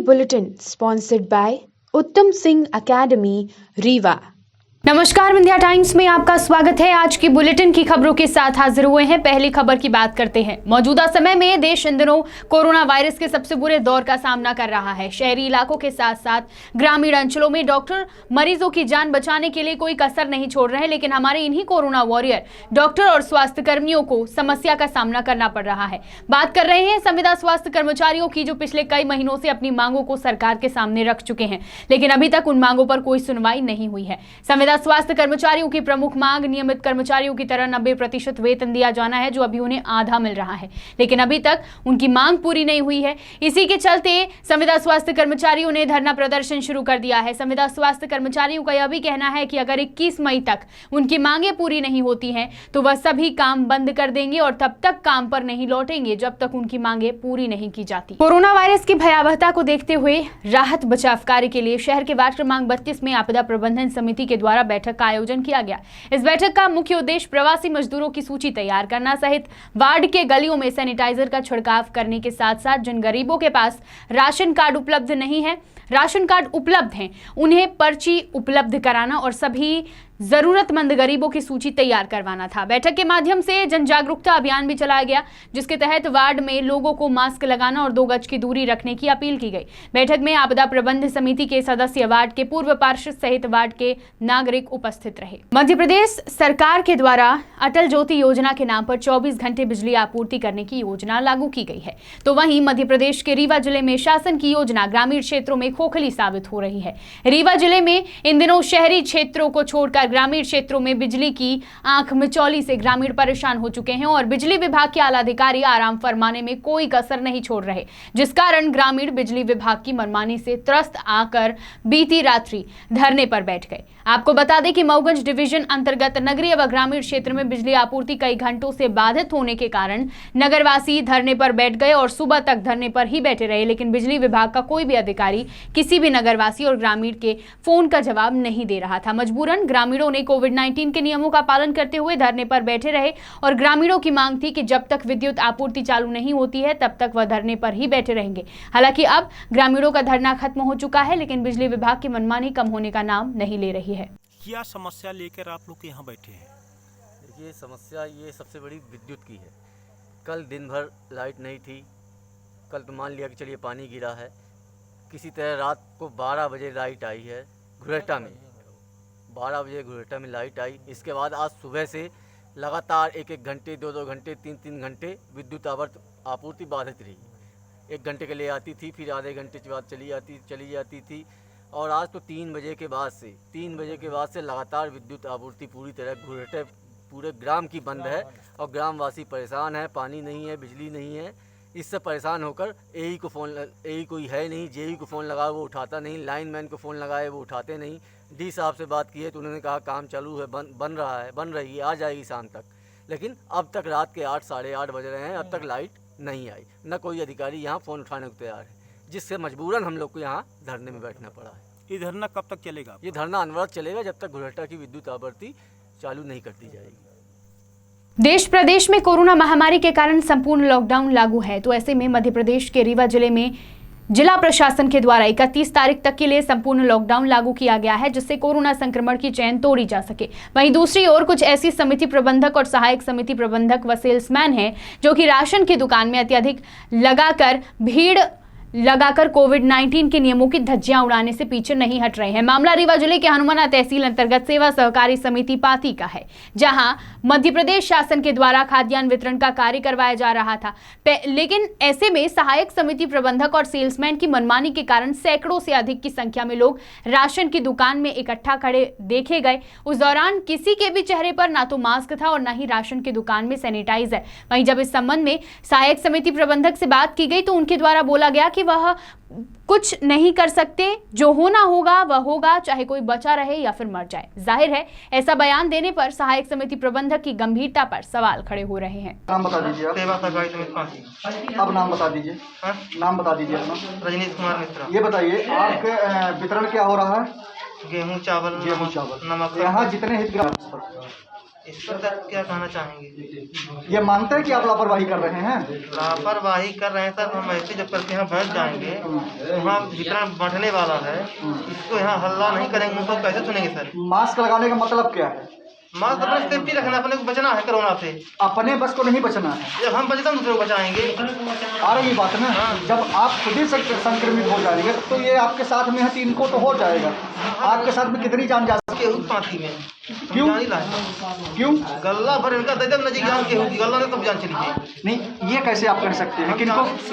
Bulletin sponsored by उत्तम Singh academy Rewa. नमस्कार, Vindhya times में आपका स्वागत है। आज की बुलेटिन की खबरों के साथ हाजिर हुए हैं। पहली खबर की बात करते हैं। मौजूदा समय में देश इन दिनों कोरोना वायरस के सबसे बुरे दौर का सामना कर रहा है। शहरी इलाकों के साथ साथ ग्रामीण अंचलों में डॉक्टर मरीजों की जान बचाने के लिए कोई कसर नहीं छोड़ रहे, लेकिन हमारे इन्हीं कोरोना वॉरियर डॉक्टर और स्वास्थ्य कर्मियों को समस्या का सामना करना पड़ रहा है। बात कर रहे हैं संविदा स्वास्थ्य कर्मचारियों की, जो पिछले कई महीनों से अपनी मांगों को सरकार के सामने रख चुके हैं, लेकिन अभी तक उन मांगों पर कोई सुनवाई नहीं हुई है। स्वास्थ्य कर्मचारियों की प्रमुख मांग नियमित कर्मचारियों की तरह 90% वेतन दिया जाना है, जो अभी उन्हें आधा मिल रहा है, लेकिन अभी तक उनकी मांग पूरी नहीं हुई है। इसी के चलते संविदा स्वास्थ्य कर्मचारियों ने धरना प्रदर्शन शुरू कर दिया है। संविदा स्वास्थ्य कर्मचारियों का यह भी कहना है कि अगर 21 मई तक उनकी मांगें पूरी नहीं होती हैं तो वह सभी काम बंद कर देंगे और तब तक काम पर नहीं लौटेंगे जब तक उनकी मांगें पूरी नहीं की जाती। कोरोना वायरस की भयावहता को देखते हुए राहत बचाव कार्य के लिए शहर के वार्ड क्रमांक 32 में आपदा प्रबंधन समिति के द्वारा बैठक का आयोजन किया गया। इस बैठक का मुख्य उद्देश्य प्रवासी मजदूरों की सूची तैयार करना सहित वार्ड के गलियों में सैनिटाइजर का छिड़काव करने के साथ साथ जिन गरीबों के पास राशन कार्ड उपलब्ध नहीं है, राशन कार्ड उपलब्ध हैं, उन्हें पर्ची उपलब्ध कराना और सभी जरूरतमंद गरीबों की सूची तैयार करवाना था। बैठक के माध्यम से जन जागरूकता अभियान भी चलाया गया, जिसके तहत वार्ड में लोगों को मास्क लगाना और 2 गज की दूरी रखने की अपील की गई। बैठक में आपदा प्रबंधन समिति के सदस्य, वार्ड के पूर्व पार्षद सहित वार्ड के नागरिक उपस्थित रहे। मध्य प्रदेश सरकार के द्वारा अटल ज्योति योजना के नाम पर 24 घंटे बिजली आपूर्ति करने की योजना लागू की गई है, तो वहीं मध्य प्रदेश के रीवा जिले में शासन की योजना ग्रामीण क्षेत्रों में खोखली साबित हो रही है। रीवा जिले में इन दिनों शहरी क्षेत्रों को छोड़कर ग्रामीण क्षेत्रों में बिजली की आंख मिचौली से ग्रामीण परेशान हो चुके हैं और बिजली विभाग के आला अधिकारी आराम फरमाने में कोई कसर नहीं छोड़ रहे, जिस कारण ग्रामीण बिजली विभाग की मनमानी से त्रस्त आकर बीती रात्रि धरने पर बैठ गए। आपको बता दें कि मऊगंज डिवीजन अंतर्गत नगरीय व ग्रामीण क्षेत्र में बिजली आपूर्ति कई घंटों से बाधित होने के कारण नगरवासी धरने पर बैठ गए और सुबह तक धरने पर ही बैठे रहे, लेकिन बिजली विभाग का कोई भी अधिकारी किसी भी नगरवासी और ग्रामीण के फोन का जवाब नहीं दे रहा था। मजबूरन ग्रामीणों ने कोविड-19 के नियमों का पालन करते हुए धरने पर बैठे रहे और ग्रामीणों की मांग थी कि जब तक विद्युत आपूर्ति चालू नहीं होती है तब तक वह धरने पर ही बैठे रहेंगे। हालांकि अब ग्रामीणों का धरना खत्म हो चुका है, लेकिन बिजली विभाग की मनमानी कम होने का नाम नहीं ले रही है। क्या समस्या लेकर आप लोग यहाँ बैठे हैं? देखिए, समस्या ये सबसे बड़ी विद्युत की है। कल दिन भर लाइट नहीं थी। कल तो मान लिया कि चलिए पानी गिरा है, किसी तरह रात को 12 बजे लाइट आई है घुरेटा में, 12 बजे घुरेटा में लाइट आई। इसके बाद आज सुबह से लगातार 1-1 घंटे, 2-2 घंटे, 3-3 घंटे विद्युत आपूर्ति बाधित रही। 1 घंटे के लिए आती थी, फिर आधे घंटे के बाद चली जाती थी और आज तो 3 बजे के बाद से लगातार विद्युत आपूर्ति पूरी तरह घुरेटे पूरे ग्राम की बंद है और ग्रामवासी परेशान है। पानी नहीं है, बिजली नहीं है। इससे परेशान होकर एई कोई है नहीं, जेई को फ़ोन लगाए वो उठाता नहीं, लाइनमैन को फ़ोन लगाए वो उठाते नहीं। डी साहब से बात की है तो उन्होंने कहा काम चालू है, बन रही है, आ जाएगी शाम तक। लेकिन अब तक रात के 8 साढ़े 8 बज रहे हैं, अब तक लाइट नहीं आई, न कोई अधिकारी यहाँ फ़ोन उठाने को तैयार है, जिससे मजबूरन हम लोग को यहाँ धरने में बैठना पड़ा है। ये धरना कब तक चलेगा? ये धरना अनवरत चलेगा जब तक घुरेटा की विद्युत आपूर्ति चालू नहीं कर दी जाएगी। देश प्रदेश में कोरोना महामारी के कारण संपूर्ण लॉकडाउन लागू है, तो ऐसे में मध्य प्रदेश के रीवा जिले में जिला प्रशासन के द्वारा 31 तारीख तक के लिए संपूर्ण लॉकडाउन लागू किया गया है, जिससे कोरोना संक्रमण की चेन तोड़ी जा सके। वहीं दूसरी ओर कुछ ऐसी समिति प्रबंधक और सहायक समिति प्रबंधक व सेल्समैन हैं जो कि राशन की दुकान में अत्यधिक भीड़ लगाकर कोविड-19 के नियमों की धज्जियां उड़ाने से पीछे नहीं हट रहे हैं। मामला रीवा जिले के हनुमाना तहसील अंतर्गत सेवा सहकारी समिति पाती का है, जहां मध्य प्रदेश शासन के द्वारा खाद्यान्न वितरण का कार्य करवाया जा रहा था, लेकिन ऐसे में सहायक समिति प्रबंधक और सेल्समैन की मनमानी के कारण सैकड़ों से अधिक की संख्या में लोग राशन की दुकान में इकट्ठा खड़े देखे गए। उस दौरान किसी के भी चेहरे पर ना तो मास्क था और ना ही राशन की दुकान में सैनिटाइजर। वहीं जब इस संबंध में सहायक समिति प्रबंधक से बात की गई तो उनके द्वारा बोला गया कि वह कुछ नहीं कर सकते, जो होना होगा वह होगा, चाहे कोई बचा रहे या फिर मर जाए। जाहिर है ऐसा बयान देने पर सहायक समिति प्रबंधक की गंभीरता पर सवाल खड़े हो रहे हैं। नाम बता दीजिए आप। सेवा सहकारी समिति पाती। अब नाम बता दीजिए। नाम बता दीजिए अपना। रजनीश कुमार मिश्रा। ये बताइए आपके वितरण क्या हो रहा है? गेहूँ चावल, नमक। नमक। यहाँ जितने हितग्राही इस पर सर क्या कहना चाहेंगे? ये मानते हैं कि आप लापरवाही कर रहे हैं? लापरवाही कर रहे हैं सर। हम ऐसे जब करके यहाँ बैठ जाएंगे वहाँ जितना बैठने वाला है इसको यहाँ हल्ला नहीं करेंगे, उनको कैसे सुनेंगे सर? मास्क लगाने का मतलब क्या है? मास्क अपने सेफ्टी रखना, अपने को बचना है कोरोना से। अपने बस को नहीं बचना है। जब हम बचते हैं दूसरे को बचाएंगे। आ रही बात ना, जब आप खुद ही संक्रमित हो जाएंगे तो ये आपके साथ में है तो इनको तो हो जाएगा। आपके साथ में कितनी जान जा सकती है? फांसी में क्यों? क्यों? गल्ला भर इनका दे नजीक जान के होगी, गल्ला ने तब जान चली जाए। नहीं, ये कैसे आप कह सकते हैं कि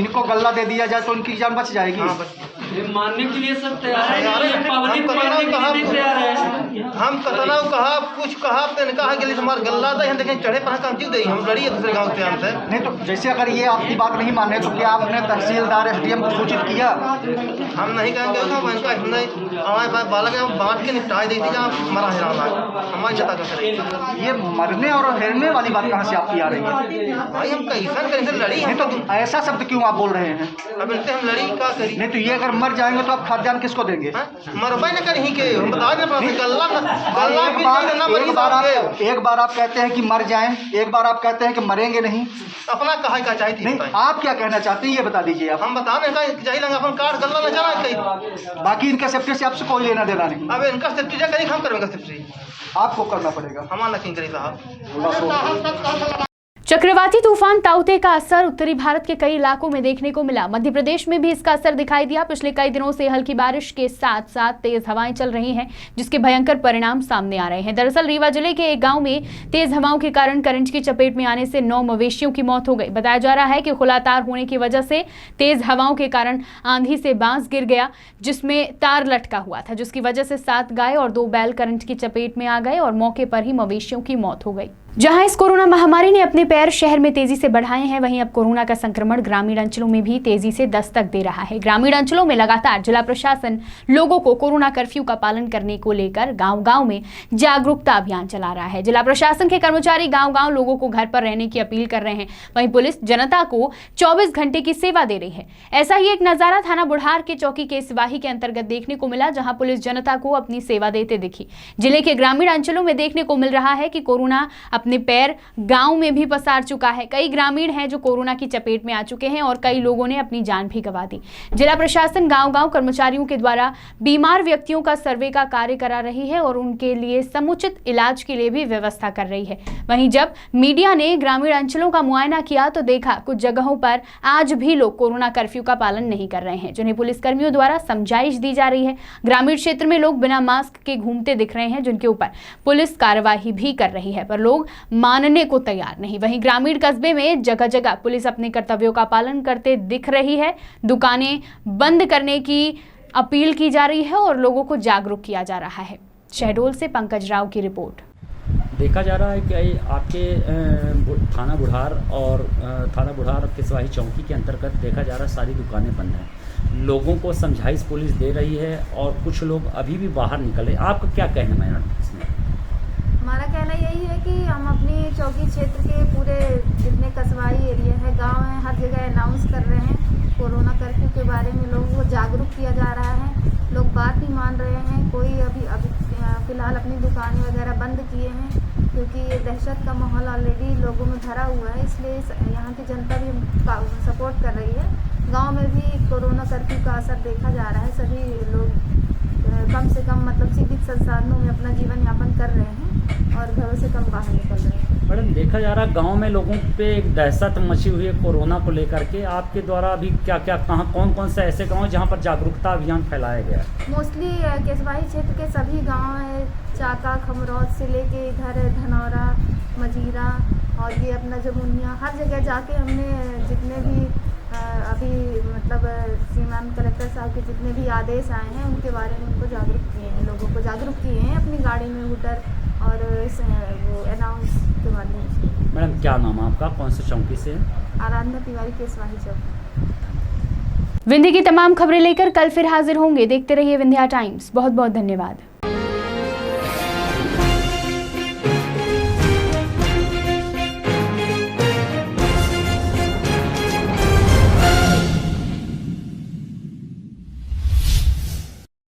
इनको गल्ला दे दिया जाए तो उनकी जान बच जाएगी? मानने के लिए सब तैयार है। हम कतना कहा कुछ कहा कहा कि हमारे गल्ला था, हम देखें चढ़े पर हम जीव दे, हम लड़ी दूसरे गाँव से हमसे। नहीं तो जैसे अगर ये आपकी बात नहीं माने तो क्या आपने तहसीलदार SDM को सूचित किया? हम नहीं कहेंगे हमारे बालक बांट के निपटाई दी थी जहाँ मरा है हमारी जता कर। ये मरने और हेरने वाली बात कहाँ से आपकी आ रही है? भाई हम कैसा करें सर? लड़ी नहीं तो ऐसा शब्द क्यों आप बोल रहे हैं? अब इनसे हम लड़ी क्या करी? नहीं तो ये अगर मर जाएंगे तो आप खाद्यान्न किसको देंगे? मरबा न करी के हम बता दें गल्ला एक बार आप कहते हैं कि मर जाएं, एक बार आप कहते हैं कि मरेंगे नहीं। अपना कहा क्या चाहिए नहीं, आप क्या कहना चाहते हैं ये बता दीजिए आप। हम बता दें चाहिए अपन कार्ड गल्ला न जाना कहीं, बाकी इनका सेफ्टी से आपसे कोई लेना देना नहीं। अब इनका सेफ्टी क्या करेंगे? हम करेंगे सेफ्टी, आपको करना पड़ेगा। हमारा नहीं करें साहब। चक्रवाती तूफान ताउते का असर उत्तरी भारत के कई इलाकों में देखने को मिला। मध्य प्रदेश में भी इसका असर दिखाई दिया। पिछले कई दिनों से हल्की बारिश के साथ साथ तेज हवाएं चल रही हैं, जिसके भयंकर परिणाम सामने आ रहे हैं। दरअसल रीवा जिले के एक गांव में तेज हवाओं के कारण करंट की चपेट में आने से 9 मवेशियों की मौत हो गई। बताया जा रहा है कि खुला तार होने की वजह से तेज हवाओं के कारण आंधी से बांस गिर गया, जिसमें तार लटका हुआ था, जिसकी वजह से 7 गाय और 2 बैल करंट की चपेट में आ गए और मौके पर ही मवेशियों की मौत हो गई। जहां इस कोरोना महामारी ने अपने पैर शहर में तेजी से बढ़ाए हैं, वहीं अब कोरोना का संक्रमण ग्रामीण अंचलों में भी तेजी से दस्तक दे रहा है। ग्रामीण अंचलों में लगातार जिला प्रशासन लोगों को कोरोना कर्फ्यू का पालन करने को लेकर गांव-गांव में जागरूकता अभियान चला रहा है। जिला प्रशासन के कर्मचारी गांव-गांव लोगों को घर पर रहने की अपील कर रहे हैं। वहीं पुलिस जनता को 24 घंटे की सेवा दे रही है। ऐसा ही एक नजारा थाना बुढ़ार के चौकी के सिपाही के अंतर्गत देखने को मिला, जहां पुलिस जनता को अपनी सेवा देते दिखी। जिले के ग्रामीण अंचलों में देखने को मिल रहा है कि कोरोना अपने पैर गांव में भी पसार चुका है। कई ग्रामीण हैं जो कोरोना की चपेट में आ चुके हैं और कई लोगों ने अपनी जान भी गंवा दी। जिला प्रशासन गांव-गांव कर्मचारियों के द्वारा बीमार व्यक्तियों का सर्वे का कार्य करा रही है और उनके लिए समुचित इलाज के लिए भी व्यवस्था कर रही है। वहीं जब मीडिया ने ग्रामीण अंचलों का मुआयना किया तो देखा कुछ जगहों पर आज भी लोग कोरोना कर्फ्यू का पालन नहीं कर रहे हैं, जिन्हें पुलिसकर्मियों द्वारा समझाइश दी जा रही है। ग्रामीण क्षेत्र में लोग बिना मास्क के घूमते दिख रहे हैं, जिनके ऊपर पुलिस कार्रवाई भी कर रही है, पर लोग मानने को तैयार नहीं। वहीं ग्रामीण कस्बे में जगह जगह पुलिस अपने कर्तव्यों का पालन करते दिख रही है। दुकानें बंद करने की अपील की जा रही है और लोगों को जागरूक किया जा रहा है। शहडोल से पंकज राव की रिपोर्ट। देखा जा रहा है कि आपके थाना बुढ़ार और थाना बुढ़ार के सिपाही चौकी के अंतर्गत देखा जा रहा है सारी दुकानें बंद हैं। लोगों को समझाइश पुलिस दे रही है और कुछ लोग अभी भी बाहर निकले। आपका क्या कहना है मैडम इसमें? हमारा कहना यही है कि हम अपनी चौकी क्षेत्र के पूरे जितने कस्बाई एरिया है, गांव है, हर जगह अनाउंस कर रहे हैं कोरोना कर्फ्यू के बारे में। लोगों को जागरूक किया जा रहा है। लोग बात नहीं मान रहे हैं। कोई अभी फिलहाल अपनी दुकानें वगैरह बंद किए हैं, क्योंकि ये दहशत का माहौल ऑलरेडी लोगों में भरा हुआ है। इसलिए यहाँ की जनता भी सपोर्ट कर रही है। गांव में भी कोरोना कर्फ्यू का असर देखा जा रहा है। सभी लोग कम से कम मतलब सीमित संसाधनों में अपना जीवन यापन कर रहे हैं और घरों से कम बाहर निकल रहे हैं। मैडम देखा जा रहा है गांव में लोगों पे एक दहशत मची हुई है कोरोना को लेकर के। आपके द्वारा अभी क्या क्या कहाँ कौन से ऐसे गांव जहां पर जागरूकता अभियान फैलाया गया है? मोस्टली केसवाही क्षेत्र के सभी गांव है, चाका खमरौत से लेके इधर धनौरा, मजीरा और ये अपना जमुनिया, हर जगह जाके हमने जितने भी अभी मतलब श्रीमान कलेक्टर साहब के जितने भी आदेश आए हैं उनके बारे में उनको जागरूक किए हैं, लोगों को जागरूक किए हैं अपनी गाड़ी में हूटर और वो अनाउंस के माध्यम से। मैडम क्या नाम है आपका, कौन से चौकी से? आराधना तिवारी केसवाही चौकी। विंध्य की तमाम खबरें लेकर कल फिर हाजिर होंगे। देखते रहिए विंध्या टाइम्स। बहुत बहुत धन्यवाद।